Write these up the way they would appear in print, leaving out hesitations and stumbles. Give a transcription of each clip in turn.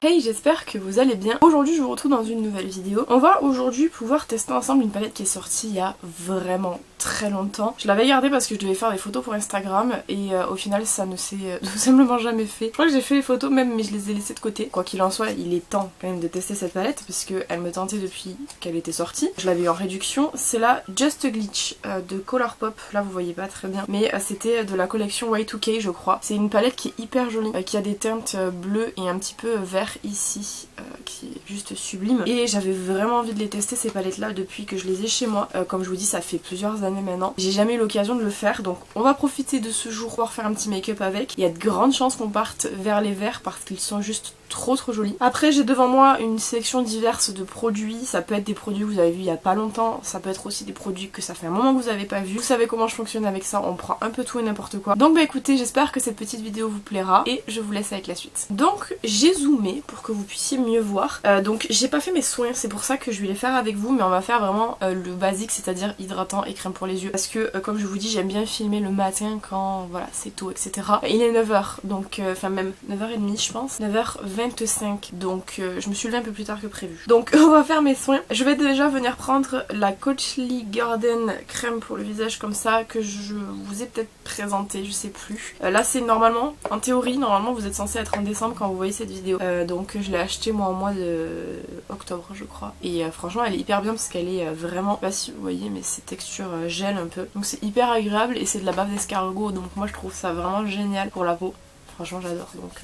Hey, j'espère que vous allez bien. Aujourd'hui je vous retrouve dans une nouvelle vidéo. On va aujourd'hui pouvoir tester ensemble une palette qui est sortie il y a vraiment très longtemps. Je l'avais gardée parce que je devais faire des photos pour Instagram et au final ça ne s'est tout simplement jamais fait. Je crois que j'ai fait les photos même mais je les ai laissées de côté. Quoi qu'il en soit, il est temps quand même de tester cette palette parce qu'elle me tentait depuis qu'elle était sortie. Je l'avais eu en réduction. C'est la Just a Glitch de Colourpop. Là vous voyez pas très bien mais c'était de la collection Y2K je crois. C'est une palette qui est hyper jolie, qui a des teintes bleues et un petit peu vert ici, qui est juste sublime. Et j'avais vraiment envie de les tester ces palettes là depuis que je les ai chez moi. Comme je vous dis, ça fait plusieurs années maintenant. J'ai jamais eu l'occasion de le faire, donc on va profiter de ce jour pour faire un petit make-up avec. Il y a de grandes chances qu'on parte vers les verts parce qu'ils sont juste trop jolis. Après j'ai devant moi une sélection diverse de produits. Ça peut être des produits que vous avez vu il y a pas longtemps, ça peut être aussi des produits que ça fait un moment que vous avez pas vu. Vous savez comment je fonctionne avec ça, on prend un peu tout et n'importe quoi. Donc bah écoutez, j'espère que cette petite vidéo vous plaira et je vous laisse avec la suite. Donc j'ai zoomé pour que vous puissiez mieux voir. Donc j'ai pas fait mes soins, c'est pour ça que je vais les faire avec vous, mais on va faire vraiment le basique, c'est-à-dire hydratant et crème pour les yeux. Parce que comme je vous dis, j'aime bien filmer le matin quand voilà c'est tôt, etc. Il est 9h, donc enfin même 9h30 je pense, 9h25, donc je me suis levée un peu plus tard que prévu. Donc on va faire mes soins. Je vais déjà venir prendre la Coachly Garden crème pour le visage comme ça, que je vous ai peut-être présenté, je sais plus. Là c'est normalement, en théorie, normalement vous êtes censé être en décembre quand vous voyez cette vidéo. Donc je l'ai acheté moi au mois de octobre je crois. Et franchement elle est hyper bien parce qu'elle est vraiment, je sais pas si vous voyez mais c'est texture gel un peu. Donc c'est hyper agréable et c'est de la bave d'escargot, donc moi je trouve ça vraiment génial pour la peau. Franchement j'adore donc...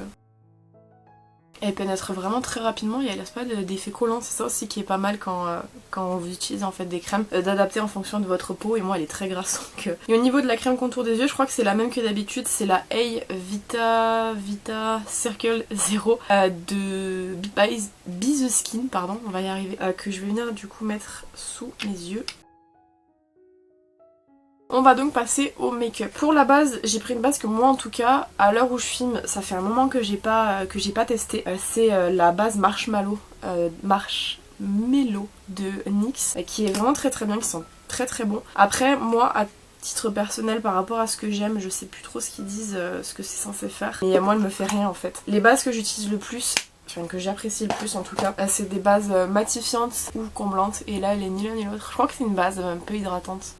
Elle pénètre vraiment très rapidement et elle laisse pas d'effet collant, c'est ça aussi qui est pas mal quand vous utilisez en fait des crèmes, d'adapter en fonction de votre peau, et moi elle est très grasse donc... Et au niveau de la crème contour des yeux, je crois que c'est la même que d'habitude, c'est la Vita Circle Zero de Be The Skin, pardon, on va y arriver, que je vais venir du coup mettre sous mes yeux. On va donc passer au make-up. Pour la base, j'ai pris une base que moi en tout cas, à l'heure où je filme, ça fait un moment que j'ai pas testé. C'est la base Marshmallow de NYX, qui est vraiment très bien, qui sent très bon. Après, moi, à titre personnel, par rapport à ce que j'aime, je sais plus trop ce qu'ils disent, ce que c'est censé faire. Et moi, elle me fait rien en fait. Les bases que j'utilise le plus, enfin que j'apprécie le plus en tout cas, c'est des bases matifiantes ou comblantes. Et là, elle est ni l'un ni l'autre. Je crois que c'est une base un peu hydratante.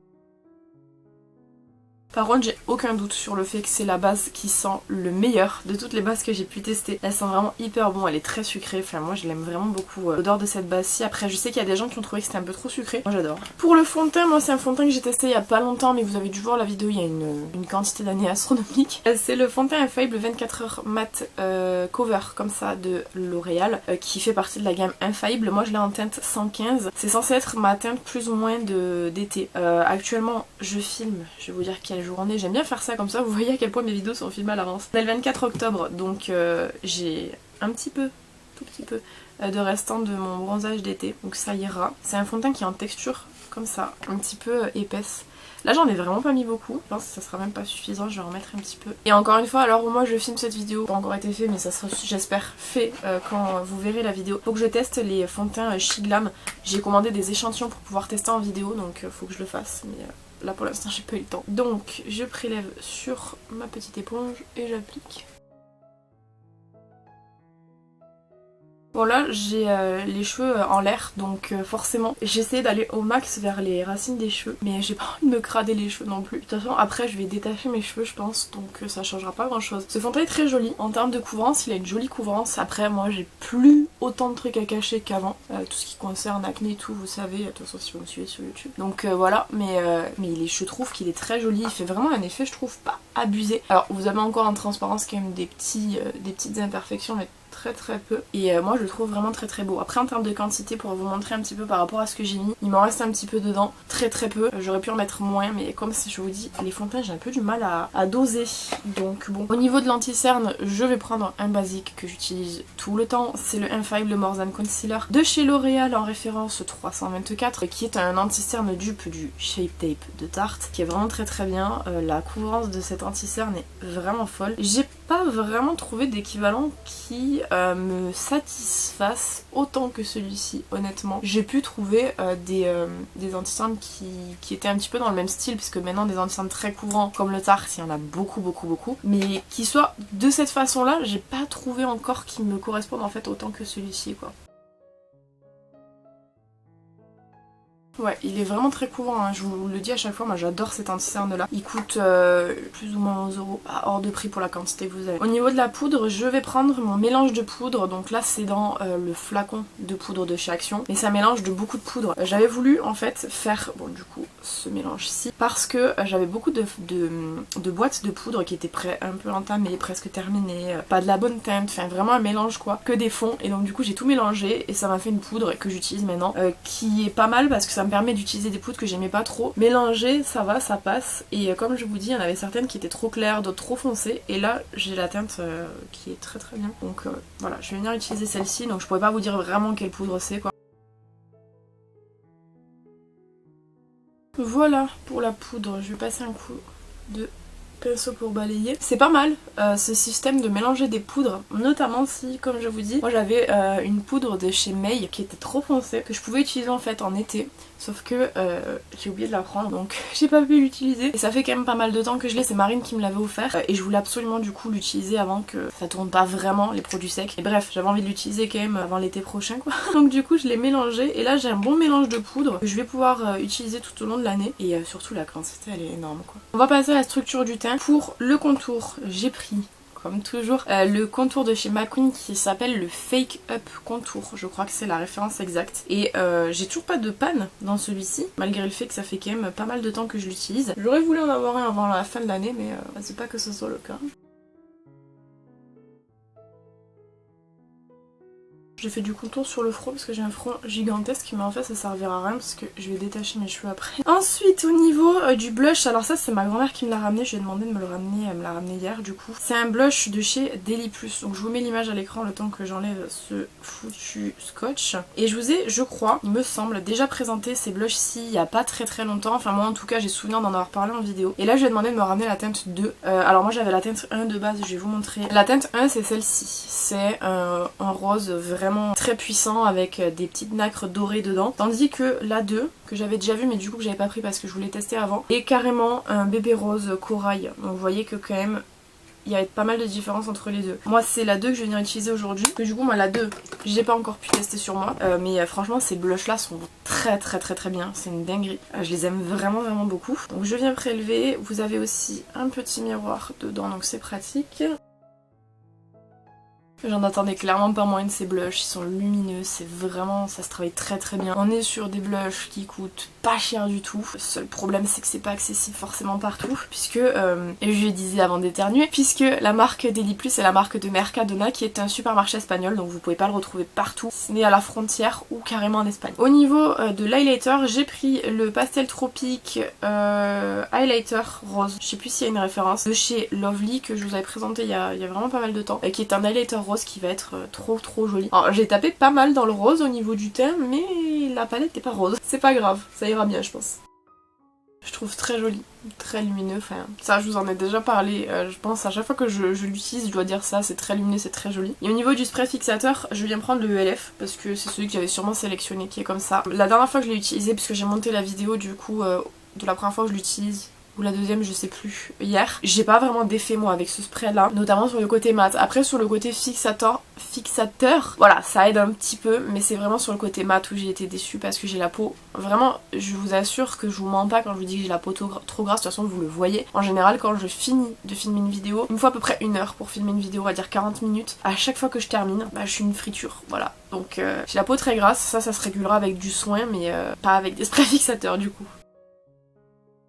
Par contre j'ai aucun doute sur le fait que c'est la base qui sent le meilleur de toutes les bases que j'ai pu tester. Elle sent vraiment hyper bon, elle est très sucrée, enfin moi je l'aime vraiment beaucoup l'odeur de cette base-ci. Après je sais qu'il y a des gens qui ont trouvé que c'était un peu trop sucré, moi j'adore. Pour le fond de teint, moi c'est un fond de teint que j'ai testé il y a pas longtemps mais vous avez dû voir la vidéo, il y a une quantité d'années astronomique. C'est le fond de teint Infallible 24h Matte Cover comme ça de L'Oréal qui fait partie de la gamme Infallible. Moi je l'ai en teinte 115, c'est censé être ma teinte plus ou moins d'été. Actuellement je filme, je vais vous dire quelle journée, j'aime bien faire ça comme ça, vous voyez à quel point mes vidéos sont filmées à l'avance. On est le 24 octobre donc j'ai un petit peu, tout petit peu de restant de mon bronzage d'été, donc ça ira. C'est un fond de teint qui est en texture comme ça, un petit peu épaisse. Là j'en ai vraiment pas mis beaucoup, je pense que ça sera même pas suffisant, je vais en mettre un petit peu. Et encore une fois, alors où moi je filme cette vidéo, pas encore été fait mais ça sera j'espère fait quand vous verrez la vidéo. Faut que je teste les fonds de teint Shiglam, j'ai commandé des échantillons pour pouvoir tester en vidéo donc faut que je le fasse mais... Là pour l'instant j'ai pas eu le temps. Donc je prélève sur ma petite éponge et j'applique. Bon là j'ai les cheveux en l'air donc forcément j'essaie d'aller au max vers les racines des cheveux mais j'ai pas envie de me crader les cheveux non plus. De toute façon après je vais détacher mes cheveux je pense donc ça changera pas grand chose. Ce fond de teint est très joli en termes de couvrance, il a une jolie couvrance. Après moi j'ai plus autant de trucs à cacher qu'avant, tout ce qui concerne acné et tout vous savez, de toute façon si vous me suivez sur YouTube. Donc voilà mais je trouve qu'il est très joli, il fait vraiment un effet je trouve pas abusé. Alors vous avez encore en transparence quand même des petites imperfections mais très peu et moi je le trouve vraiment très beau. Après en termes de quantité pour vous montrer un petit peu par rapport à ce que j'ai mis, il m'en reste un petit peu dedans, très peu, j'aurais pu en mettre moins mais comme je vous dis les fonds de teint j'ai un peu du mal à doser donc bon. Au niveau de l'anti-cerne je vais prendre un basique que j'utilise tout le temps, c'est le Infallible More Than Concealer de chez L'Oréal en référence 324 qui est un anti-cerne dupe du Shape Tape de Tarte qui est vraiment très bien. La couvrance de cet anti-cerne est vraiment folle, j'ai pas vraiment trouvé d'équivalent qui me satisfasse autant que celui-ci, honnêtement. J'ai pu trouver des anti-cernes qui étaient un petit peu dans le même style, puisque maintenant des anti-cernes très courants comme le Tarte, il y en a beaucoup, mais qui soient de cette façon-là, j'ai pas trouvé encore qui me correspondent en fait autant que celui-ci, quoi. Ouais, il est vraiment très courant, hein. Je vous le dis à chaque fois, moi j'adore cet anti-cerne là. Il coûte plus ou moins 11 €, hors de prix pour la quantité que vous avez. Au niveau de la poudre, je vais prendre mon mélange de poudre, donc là c'est dans le flacon de poudre de chez Action, mais c'est un mélange de beaucoup de poudre. J'avais voulu en fait faire, bon du coup, ce mélange-ci, parce que j'avais beaucoup de boîtes de poudre qui étaient un peu entamées, presque terminées, pas de la bonne teinte, enfin vraiment un mélange quoi, que des fonds, et donc du coup j'ai tout mélangé et ça m'a fait une poudre que j'utilise maintenant, qui est pas mal parce que ça me permet d'utiliser des poudres que j'aimais pas trop. Mélanger, ça va, ça passe. Et comme je vous dis, il y en avait certaines qui étaient trop claires, d'autres trop foncées. Et là, j'ai la teinte qui est très très bien. Donc voilà, je vais venir utiliser celle-ci. Donc je pourrais pas vous dire vraiment quelle poudre c'est, quoi. Voilà pour la poudre. Je vais passer un coup de pinceau pour balayer. C'est pas mal ce système de mélanger des poudres, notamment si, comme je vous dis, moi j'avais une poudre de chez May qui était trop foncée, que je pouvais utiliser en fait en été, sauf que j'ai oublié de la prendre, donc j'ai pas pu l'utiliser, et ça fait quand même pas mal de temps que je l'ai, c'est Marine qui me l'avait offert, et je voulais absolument du coup l'utiliser avant que ça tourne pas vraiment les produits secs, et bref, j'avais envie de l'utiliser quand même avant l'été prochain quoi, donc du coup je l'ai mélangé, et là j'ai un bon mélange de poudre que je vais pouvoir utiliser tout au long de l'année, et surtout la quantité elle est énorme quoi. On va passer à la structure du teint. Pour le contour, j'ai pris, comme toujours, le contour de chez McQueen qui s'appelle le Fake Up Contour. Je crois que c'est la référence exacte. Et j'ai toujours pas de panne dans celui-ci, malgré le fait que ça fait quand même pas mal de temps que je l'utilise. J'aurais voulu en avoir un avant la fin de l'année, mais c'est pas que ce soit le cas. J'ai fait du contour sur le front parce que j'ai un front gigantesque, mais en fait ça servira à rien parce que je vais détacher mes cheveux après. Ensuite au niveau du blush, alors ça c'est ma grand-mère qui me l'a ramené, je lui ai demandé de me le ramener, elle me l'a ramené hier du coup. C'est un blush de chez Deli Plus, donc je vous mets l'image à l'écran le temps que j'enlève ce foutu scotch. Et je vous ai, je crois, il me semble, déjà présenté ces blushs-ci il y a pas très longtemps, enfin moi en tout cas j'ai souvenir d'en avoir parlé en vidéo. Et là je lui ai demandé de me ramener la teinte 2. Alors moi j'avais la teinte 1 de base, je vais vous montrer. La teinte 1 c'est celle-ci, c'est un rose vraiment très puissant avec des petites nacres dorées dedans, tandis que la 2 que j'avais déjà vue mais du coup que j'avais pas pris parce que je voulais tester avant, est carrément un bébé rose corail. Donc vous voyez que quand même il y a pas mal de différences entre les deux. Moi c'est la 2 que je vais venir utiliser aujourd'hui, que du coup moi la 2 j'ai pas encore pu tester sur moi, mais franchement ces blushs là sont très bien, c'est une dinguerie. Je les aime vraiment beaucoup. Donc je viens prélever, vous avez aussi un petit miroir dedans donc c'est pratique. J'en attendais clairement pas moins de ces blushs, ils sont lumineux, c'est vraiment, ça se travaille très bien. On est sur des blushs qui coûtent pas cher du tout. Le seul problème c'est que c'est pas accessible forcément partout, puisque, et je le disais avant d'éternuer, puisque la marque Deli Plus c'est la marque de Mercadona qui est un supermarché espagnol, donc vous pouvez pas le retrouver partout, ce n'est à la frontière ou carrément en Espagne. Au niveau de l'highlighter, j'ai pris le Pastel Tropique highlighter rose, je sais plus s'il y a une référence, de chez Lovely que je vous avais présenté il y a vraiment pas mal de temps, qui est un highlighter rose qui va être trop joli. Alors j'ai tapé pas mal dans le rose au niveau du teint, mais la palette n'est pas rose. C'est pas grave, ça ira bien je pense. Je trouve très joli, très lumineux, enfin ça je vous en ai déjà parlé, je pense à chaque fois que je l'utilise je dois dire ça, c'est très lumineux, c'est très joli. Et au niveau du spray fixateur, je viens prendre le ELF parce que c'est celui que j'avais sûrement sélectionné qui est comme ça. La dernière fois que je l'ai utilisé, puisque j'ai monté la vidéo du coup de la première fois que je l'utilise, ou la deuxième je sais plus, hier, j'ai pas vraiment d'effet moi avec ce spray là, notamment sur le côté mat. Après sur le côté fixateur, voilà ça aide un petit peu, mais c'est vraiment sur le côté mat où j'ai été déçue parce que j'ai la peau, vraiment je vous assure que je vous mens pas quand je vous dis que j'ai la peau trop grasse, de toute façon vous le voyez. En général quand je finis de filmer une vidéo, il me faut à peu près 1 heure pour filmer une vidéo, on va dire 40 minutes, à chaque fois que je termine, je suis une friture, voilà. Donc j'ai la peau très grasse, ça se régulera avec du soin mais pas avec des sprays fixateurs du coup.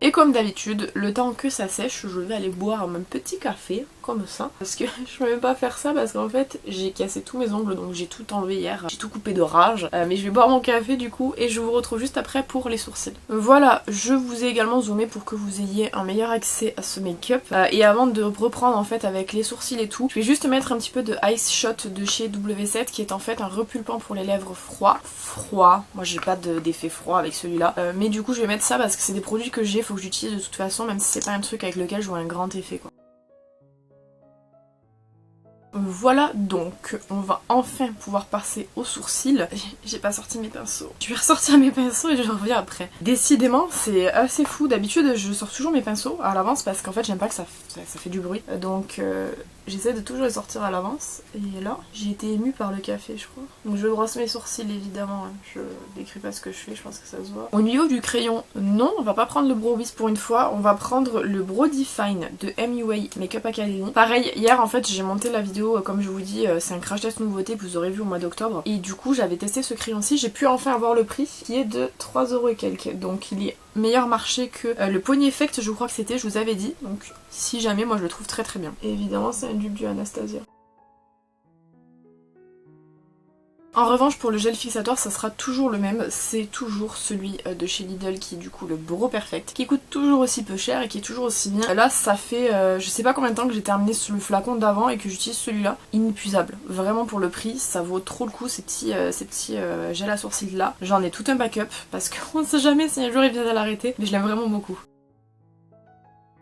Et comme d'habitude, le temps que ça sèche, je vais aller boire un petit café, comme ça. Parce que je peux même pas faire ça parce qu'en fait, j'ai cassé tous mes ongles, donc j'ai tout enlevé hier. J'ai tout coupé de rage. Mais je vais boire mon café du coup, et je vous retrouve juste après pour les sourcils. Voilà, je vous ai également zoomé pour que vous ayez un meilleur accès à ce make-up. Et avant de reprendre en fait avec les sourcils et tout, je vais juste mettre un petit peu de Ice Shot de chez W7, qui est en fait un repulpant pour les lèvres froid. Moi j'ai pas d'effet froid avec celui-là. Mais du coup je vais mettre ça parce que c'est des produits que j'ai, faut que j'utilise de toute façon, même si c'est pas un truc avec lequel je vois un grand effet quoi. Voilà donc, on va enfin pouvoir passer aux sourcils. J'ai pas sorti mes pinceaux. Je vais ressortir mes pinceaux et je reviens après. Décidément, c'est assez fou. D'habitude, je sors toujours mes pinceaux à l'avance parce qu'en fait, j'aime pas que ça fait du bruit. Donc, j'essaie de toujours les sortir à l'avance. Et là, j'ai été émue par le café, je crois. Donc, je brosse mes sourcils, évidemment. Hein. Je décris pas ce que je fais, je pense que ça se voit. Au niveau du crayon, non, on va pas prendre le Brow Wiz pour une fois. On va prendre le Brow Define de MUA Makeup Academy. Pareil, hier, en fait, j'ai monté la vidéo, comme je vous dis, c'est un crash test nouveauté que vous aurez vu au mois d'octobre. Et du coup, j'avais testé ce crayon-ci. J'ai pu enfin avoir le prix, qui est de 3€ et quelques. Donc, il est meilleur marché que le Pony Effect, je crois que c'était, je vous avais dit. Donc, si jamais, moi, je le trouve très très bien. Et évidemment, c'est un dupe du Anastasia. En revanche, pour le gel fixatoire, ça sera toujours le même, c'est toujours celui de chez Lidl qui est du coup le Brow Perfect, qui coûte toujours aussi peu cher et qui est toujours aussi bien. Là, ça fait je sais pas combien de temps que j'ai terminé sur le flacon d'avant et que j'utilise celui-là. Inépuisable. Vraiment pour le prix, ça vaut trop le coup ces petits gels à sourcils là. J'en ai tout un backup parce qu'on ne sait jamais si un jour ils viennent à l'arrêter, mais je l'aime vraiment beaucoup.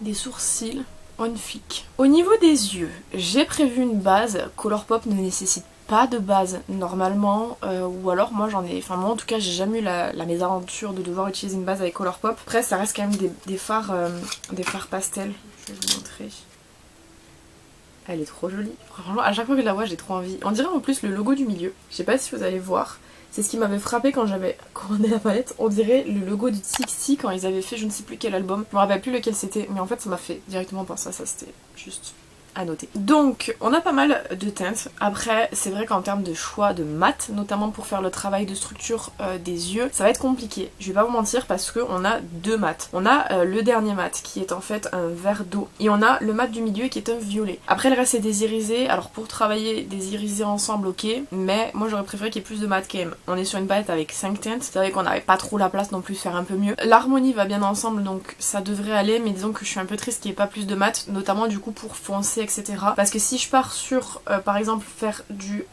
Des sourcils on flic. Au niveau des yeux, j'ai prévu une base. Colourpop ne nécessite pas de base normalement, ou alors moi j'en ai, enfin moi en tout cas j'ai jamais eu la mésaventure de devoir utiliser une base avec Colourpop. Après ça reste quand même des fards pastel, je vais vous montrer. Elle est trop jolie, franchement à chaque fois que je la vois j'ai trop envie. On dirait en plus le logo du milieu, je sais pas si vous allez voir. C'est ce qui m'avait frappé quand j'avais commandé la palette. On dirait le logo du TXT quand ils avaient fait je ne sais plus quel album. Je me rappelle plus lequel c'était, mais en fait ça m'a fait directement penser à ça, c'était juste à noter. Donc on a pas mal de teintes. Après c'est vrai qu'en termes de choix de mat, notamment pour faire le travail de structure des yeux, ça va être compliqué. Je vais pas vous mentir parce qu'on a deux mats. On a le dernier mat qui est en fait un vert d'eau et on a le mat du milieu qui est un violet. Après le reste c'est des irisés. Alors pour travailler des irisés ensemble ok, mais moi j'aurais préféré qu'il y ait plus de mat quand même. On est sur une palette avec 5 teintes, c'est vrai qu'on n'avait pas trop la place non plus de faire un peu mieux. L'harmonie va bien ensemble donc ça devrait aller, mais disons que je suis un peu triste qu'il n'y ait pas plus de mat, notamment du coup pour foncer etc. Parce que si je pars sur par exemple faire du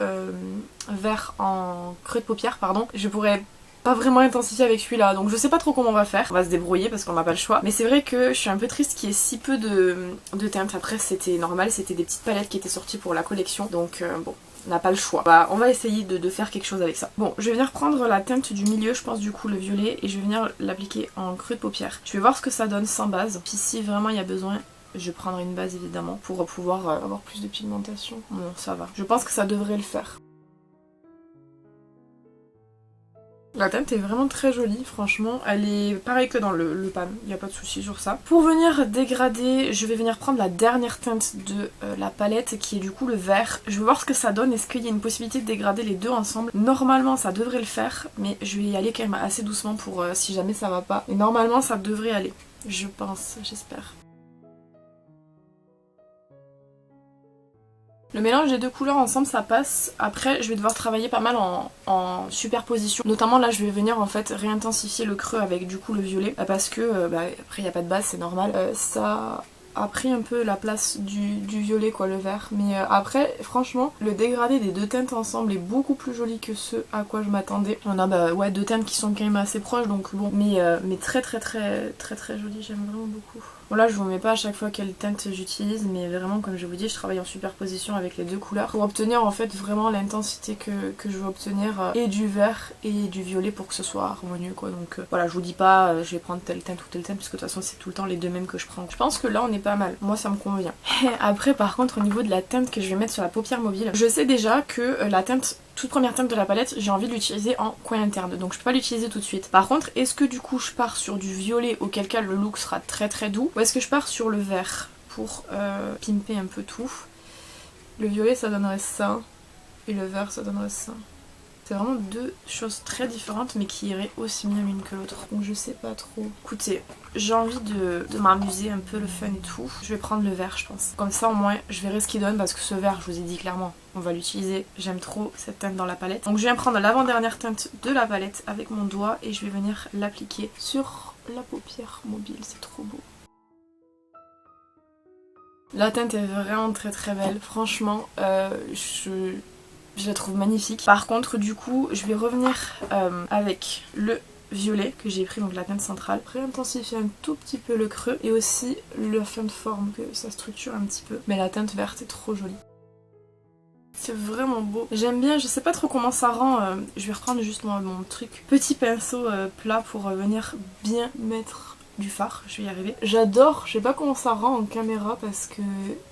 vert en creux de paupière, pardon, je pourrais pas vraiment intensifier avec celui-là, donc je sais pas trop comment on va faire. On va se débrouiller parce qu'on n'a pas le choix. Mais c'est vrai que je suis un peu triste qu'il y ait si peu de teintes. Après c'était normal, c'était des petites palettes qui étaient sorties pour la collection, donc bon. On n'a pas le choix. Bah, on va essayer de faire quelque chose avec ça. Bon, je vais venir prendre la teinte du milieu, je pense du coup le violet, et je vais venir l'appliquer en creux de paupière. Je vais voir ce que ça donne sans base. Puis si vraiment il y a besoin, je prendrai une base évidemment pour pouvoir avoir plus de pigmentation. Bon, ça va. Je pense que ça devrait le faire. La teinte est vraiment très jolie, franchement. Elle est pareille que dans le pan, il n'y a pas de souci sur ça. Pour venir dégrader, je vais venir prendre la dernière teinte de la palette qui est du coup le vert. Je vais voir ce que ça donne, est-ce qu'il y a une possibilité de dégrader les deux ensemble. Normalement ça devrait le faire, mais je vais y aller quand même assez doucement pour si jamais ça va pas. Et normalement ça devrait aller, je pense, j'espère. Le mélange des deux couleurs ensemble ça passe. Après je vais devoir travailler pas mal en superposition. Notamment là je vais venir en fait réintensifier le creux avec du coup le violet. Parce que après il n'y a pas de base, c'est normal. Ça a pris un peu la place du violet quoi, le vert. Mais après franchement le dégradé des deux teintes ensemble est beaucoup plus joli que ce à quoi je m'attendais. On a ouais deux teintes qui sont quand même assez proches donc bon. Mais très joli, j'aime vraiment beaucoup. Bon là je vous mets pas à chaque fois quelle teinte j'utilise, mais vraiment comme je vous dis je travaille en superposition avec les deux couleurs pour obtenir en fait vraiment l'intensité que je veux obtenir et du vert et du violet pour que ce soit harmonieux quoi. Donc voilà, je vous dis pas je vais prendre telle teinte ou telle teinte parce que de toute façon c'est tout le temps les deux mêmes que je prends. Je pense que là on est pas mal, moi ça me convient. Après par contre au niveau de la teinte que je vais mettre sur la paupière mobile, je sais déjà que la teinte toute première teinte de la palette, j'ai envie de l'utiliser en coin interne, donc je peux pas l'utiliser tout de suite. Par contre, est-ce que du coup je pars sur du violet, auquel cas le look sera très doux, ou est-ce que je pars sur le vert pour pimper un peu tout? Le violet ça donnerait ça, et le vert ça donnerait ça. C'est vraiment deux choses très différentes mais qui iraient aussi bien l'une que l'autre. Donc je sais pas trop. Écoutez, j'ai envie de m'amuser un peu, le fun et tout. Je vais prendre le vert je pense. Comme ça au moins je verrai ce qu'il donne parce que ce vert je vous ai dit clairement on va l'utiliser. J'aime trop cette teinte dans la palette. Donc je viens prendre l'avant-dernière teinte de la palette avec mon doigt et je vais venir l'appliquer sur la paupière mobile. C'est trop beau. La teinte est vraiment très belle. Franchement je la trouve magnifique. Par contre du coup je vais revenir avec le violet que j'ai pris, donc la teinte centrale, réintensifier un tout petit peu le creux et aussi la fin de forme, que ça structure un petit peu. Mais la teinte verte est trop jolie. C'est vraiment beau. J'aime bien, je sais pas trop comment ça rend. Je vais reprendre juste mon truc. Petit pinceau plat pour venir bien mettre du fard, je vais y arriver. J'adore, je sais pas comment ça rend en caméra parce que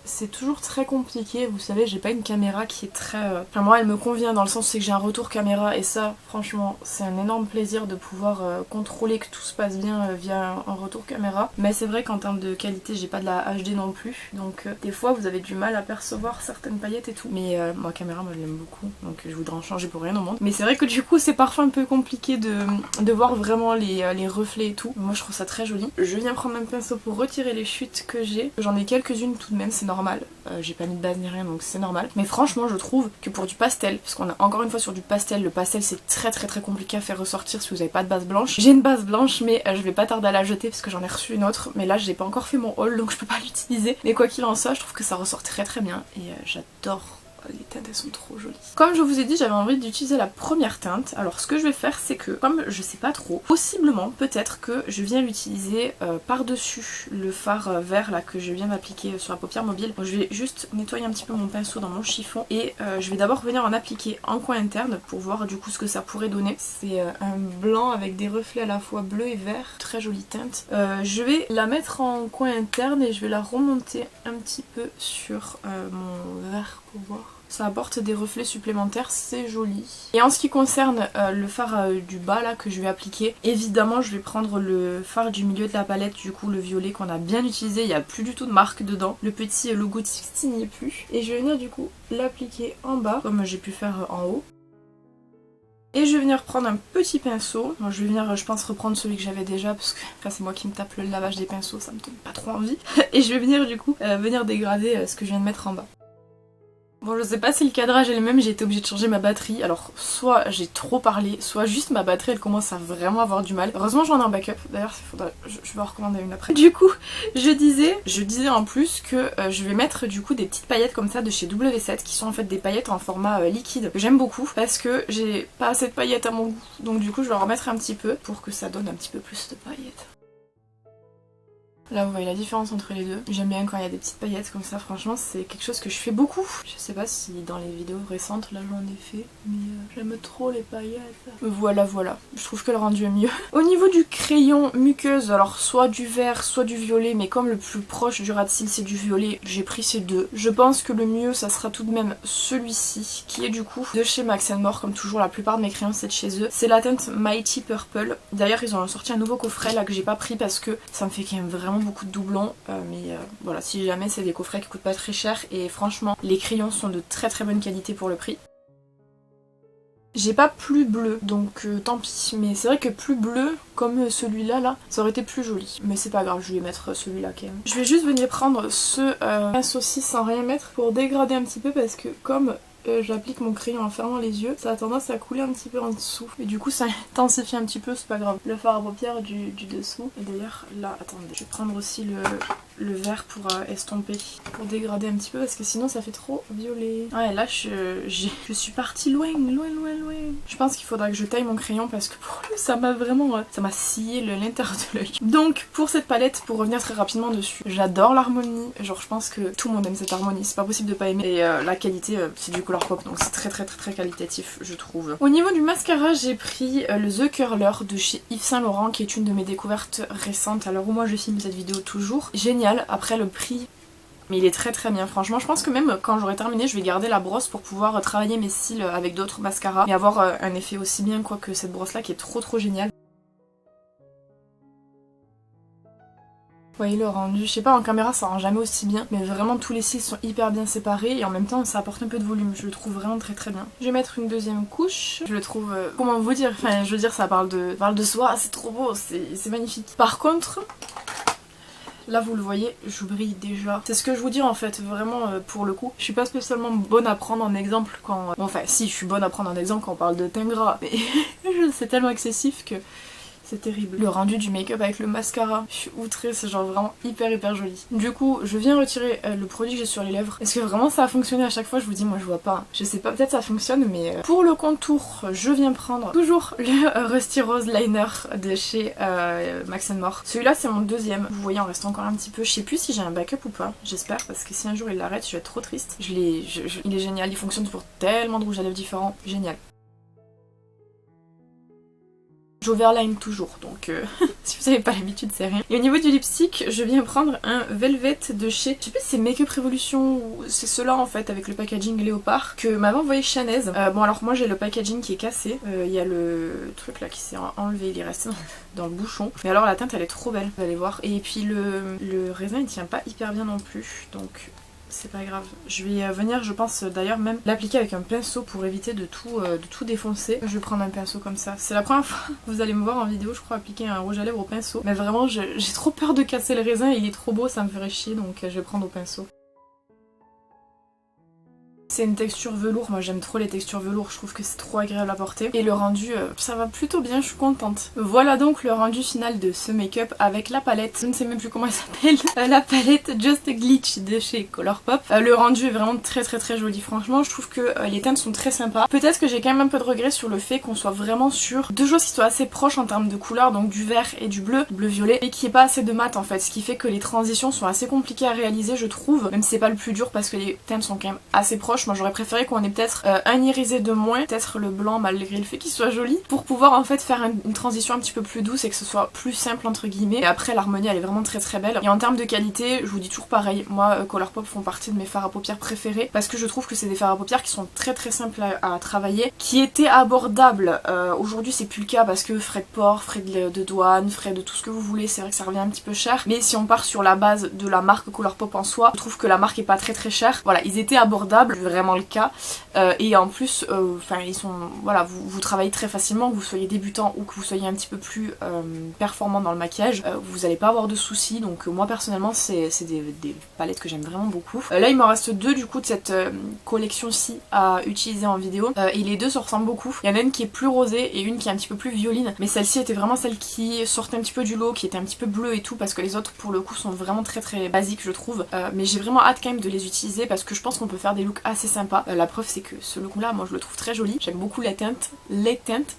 c'est toujours très compliqué. Vous savez, j'ai pas une caméra qui est très... Enfin moi elle me convient dans le sens c'est que j'ai un retour caméra et ça franchement c'est un énorme plaisir de pouvoir contrôler que tout se passe bien via un retour caméra. Mais c'est vrai qu'en termes de qualité j'ai pas de la HD non plus. Donc des fois vous avez du mal à percevoir certaines paillettes et tout. Mais ma caméra moi je l'aime beaucoup donc je voudrais en changer pour rien au monde. Mais c'est vrai que du coup c'est parfois un peu compliqué de voir vraiment les reflets et tout. Moi je trouve ça très joli. Je viens prendre un pinceau pour retirer les chutes que j'ai. J'en ai quelques-unes tout de même, c'est normal. J'ai pas mis de base ni rien donc c'est normal. Mais franchement je trouve que pour du pastel, parce qu'on a encore une fois sur du pastel, le pastel c'est très compliqué à faire ressortir si vous avez pas de base blanche. J'ai une base blanche mais je vais pas tarder à la jeter parce que j'en ai reçu une autre. Mais là j'ai pas encore fait mon haul donc je peux pas l'utiliser. Mais quoi qu'il en soit, je trouve que ça ressort très bien et j'adore. Les teintes elles sont trop jolies. Comme je vous ai dit, j'avais envie d'utiliser la première teinte. Alors ce que je vais faire c'est que, comme je sais pas trop, possiblement peut-être que je viens l'utiliser par-dessus le fard vert là que je viens d'appliquer sur la paupière mobile. Donc, je vais juste nettoyer un petit peu mon pinceau dans mon chiffon et je vais d'abord venir en appliquer en coin interne pour voir du coup ce que ça pourrait donner. C'est un blanc avec des reflets à la fois bleu et vert. Très jolie teinte. Je vais la mettre en coin interne et je vais la remonter un petit peu sur mon vert pour voir. Ça apporte des reflets supplémentaires, c'est joli. Et en ce qui concerne le fard du bas là que je vais appliquer, évidemment je vais prendre le fard du milieu de la palette, du coup le violet qu'on a bien utilisé, il n'y a plus du tout de marque dedans. Le petit logo de Sixty n'y est plus. Et je vais venir du coup l'appliquer en bas, comme j'ai pu faire en haut. Et je vais venir prendre un petit pinceau. Moi, je vais venir, je pense, reprendre celui que j'avais déjà parce que enfin, c'est moi qui me tape le lavage des pinceaux, ça me donne pas trop envie. Et je vais venir du coup venir dégrader ce que je viens de mettre en bas. Bon, je sais pas si le cadrage est le même, j'ai été obligée de changer ma batterie. Alors, soit j'ai trop parlé, soit juste ma batterie elle commence à vraiment avoir du mal. Heureusement, j'en ai un backup. D'ailleurs, je vais en recommander une après. Du coup, je disais en plus que je vais mettre du coup des petites paillettes comme ça de chez W7 qui sont en fait des paillettes en format liquide que j'aime beaucoup parce que j'ai pas assez de paillettes à mon goût. Donc, du coup, je vais en remettre un petit peu pour que ça donne un petit peu plus de paillettes. Là vous voyez la différence entre les deux. J'aime bien quand il y a des petites paillettes comme ça, franchement c'est quelque chose que je fais beaucoup. Je sais pas si dans les vidéos récentes là j'en ai fait, mais j'aime trop les paillettes. Voilà, je trouve que le rendu est mieux. Au niveau du crayon muqueuse, alors soit du vert, soit du violet, mais comme le plus proche du rat de cils c'est du violet, j'ai pris ces deux. Je pense que le mieux ça sera tout de même celui-ci, qui est du coup de chez Max & More, comme toujours la plupart de mes crayons c'est de chez eux. C'est la teinte Mighty Purple. D'ailleurs ils ont sorti un nouveau coffret là que j'ai pas pris parce que ça me fait quand même vraiment beaucoup de doublons, mais voilà, si jamais c'est des coffrets qui coûtent pas très cher et franchement les crayons sont de très bonne qualité pour le prix. J'ai pas plus bleu donc tant pis, mais c'est vrai que plus bleu comme celui-là là ça aurait été plus joli, mais c'est pas grave, je vais mettre celui-là quand même. Je vais juste venir prendre ce pinceau sans rien mettre pour dégrader un petit peu parce que comme j'applique mon crayon en fermant les yeux, ça a tendance à couler un petit peu en dessous. Et du coup ça intensifie un petit peu, c'est pas grave. Le fard à paupières du dessous. Et d'ailleurs là, attendez, je vais prendre aussi le vert pour estomper, pour dégrader un petit peu parce que sinon ça fait trop violet. Ouais là je suis partie loin. Je pense qu'il faudra que je taille mon crayon parce que pour lui ça m'a vraiment, ça m'a scié l'intérieur de l'œil. Donc pour cette palette, pour revenir très rapidement dessus, j'adore l'harmonie. Genre je pense que tout le monde aime cette harmonie, c'est pas possible de pas aimer. Et la qualité, c'est du Colourpop donc c'est très qualitatif je trouve. Au niveau du mascara j'ai pris le The Curler de chez Yves Saint Laurent qui est une de mes découvertes récentes à l'heure où moi je filme cette vidéo toujours. Génial, après le prix, mais il est très bien franchement. Je pense que même quand j'aurai terminé je vais garder la brosse pour pouvoir travailler mes cils avec d'autres mascaras et avoir un effet aussi bien quoi que cette brosse là qui est trop géniale. Vous voyez le rendu, je sais pas en caméra ça rend jamais aussi bien, mais vraiment tous les cils sont hyper bien séparés et en même temps ça apporte un peu de volume, je le trouve vraiment très bien. Je vais mettre une deuxième couche, je le trouve, comment vous dire, enfin je veux dire ça parle de soi, c'est trop beau, c'est magnifique. Par contre, là vous le voyez, je brille déjà. C'est ce que je vous dis en fait, vraiment pour le coup. Je suis pas spécialement bonne à prendre en exemple quand... Bon, enfin si, je suis bonne à prendre en exemple quand on parle de teint gras, mais c'est tellement excessif que... c'est terrible. Le rendu du make-up avec le mascara, je suis outrée, c'est genre vraiment hyper joli. Du coup je viens retirer le produit que j'ai sur les lèvres. Est-ce que vraiment ça a fonctionné à chaque fois? Je vous dis, moi je vois pas. Je sais pas, peut-être ça fonctionne, mais pour le contour je viens prendre toujours le Rusty Rose Liner de chez Max More. Celui-là c'est mon deuxième. Vous voyez, on reste encore un petit peu. Je sais plus si j'ai un backup ou pas, j'espère, parce que si un jour il l'arrête je vais être trop triste. Il est génial, il fonctionne pour tellement de rouges à lèvres différents, génial. J'overline toujours, donc si vous avez pas l'habitude c'est rien. Et au niveau du lipstick, je viens prendre un Velvet de chez, je sais pas si c'est Make Up Revolution ou c'est cela en fait, avec le packaging léopard que m'avait envoyé Chanez. Bon alors moi j'ai le packaging qui est cassé, il y a le truc là qui s'est enlevé, il est resté dans le bouchon. Mais alors la teinte elle est trop belle, vous allez voir. Et puis le raisin il tient pas hyper bien non plus, donc c'est pas grave. Je vais venir, je pense d'ailleurs même l'appliquer avec un pinceau pour éviter de tout défoncer. Je vais prendre un pinceau comme ça. C'est la première fois que vous allez me voir en vidéo, je crois, appliquer un rouge à lèvres au pinceau. Mais vraiment, j'ai trop peur de casser le raisin, il est trop beau, ça me ferait chier, donc je vais prendre au pinceau. C'est une texture velours, moi j'aime trop les textures velours, je trouve que c'est trop agréable à porter. Et le rendu, ça va plutôt bien, je suis contente. Voilà donc le rendu final de ce make-up avec la palette, je ne sais même plus comment elle s'appelle, la palette Just a Glitch de chez Colourpop. Le rendu est vraiment très joli, franchement je trouve que les teintes sont très sympas. Peut-être que j'ai quand même un peu de regret sur le fait qu'on soit vraiment sur deux choses qui soient assez proches en termes de couleurs, donc du vert et du bleu-violet, et qu'il n'y ait pas assez de mat en fait, ce qui fait que les transitions sont assez compliquées à réaliser je trouve, même si c'est pas le plus dur parce que les teintes sont quand même assez proches. Moi j'aurais préféré qu'on ait peut-être un irisé de moins, peut-être le blanc malgré le fait qu'il soit joli, pour pouvoir en fait faire une transition un petit peu plus douce et que ce soit plus simple entre guillemets. Et après l'harmonie elle est vraiment très belle. Et en termes de qualité, je vous dis toujours pareil, moi Colourpop font partie de mes fards à paupières préférés parce que je trouve que c'est des fards à paupières qui sont très simples à travailler, qui étaient abordables. Aujourd'hui c'est plus le cas parce que frais de port, frais de douane, frais de tout ce que vous voulez, c'est vrai que ça revient un petit peu cher. Mais si on part sur la base de la marque Colourpop en soi, je trouve que la marque est pas très chère. Voilà, ils étaient abordables, vraiment le cas. Et en plus, ils sont, voilà, vous travaillez très facilement, que vous soyez débutant ou que vous soyez un petit peu plus performant dans le maquillage, vous n'allez pas avoir de soucis. Donc moi personnellement c'est des palettes que j'aime vraiment beaucoup. Là il m'en reste deux du coup de cette collection-ci à utiliser en vidéo, et les deux se ressemblent beaucoup. Il y en a une qui est plus rosée et une qui est un petit peu plus violine, mais celle-ci était vraiment celle qui sortait un petit peu du lot, qui était un petit peu bleue et tout, parce que les autres pour le coup sont vraiment très basiques je trouve. Mais j'ai vraiment hâte quand même de les utiliser parce que je pense qu'on peut faire des looks assez sympas. La preuve c'est que ce look là moi je le trouve très joli, j'aime beaucoup les teintes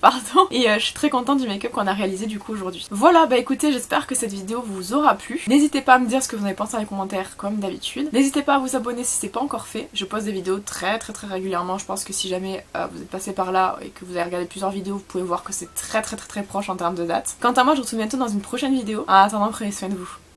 pardon, et je suis très contente du make-up qu'on a réalisé du coup aujourd'hui. Voilà, bah écoutez, j'espère que cette vidéo vous aura plu. N'hésitez pas à me dire ce que vous en avez pensé dans les commentaires comme d'habitude. N'hésitez pas à vous abonner si c'est pas encore fait, je poste des vidéos très régulièrement. Je pense que si jamais vous êtes passé par là et que vous avez regardé plusieurs vidéos, vous pouvez voir que c'est très proche en termes de date. Quant à moi je vous retrouve bientôt dans une prochaine vidéo. En attendant, prenez soin de vous.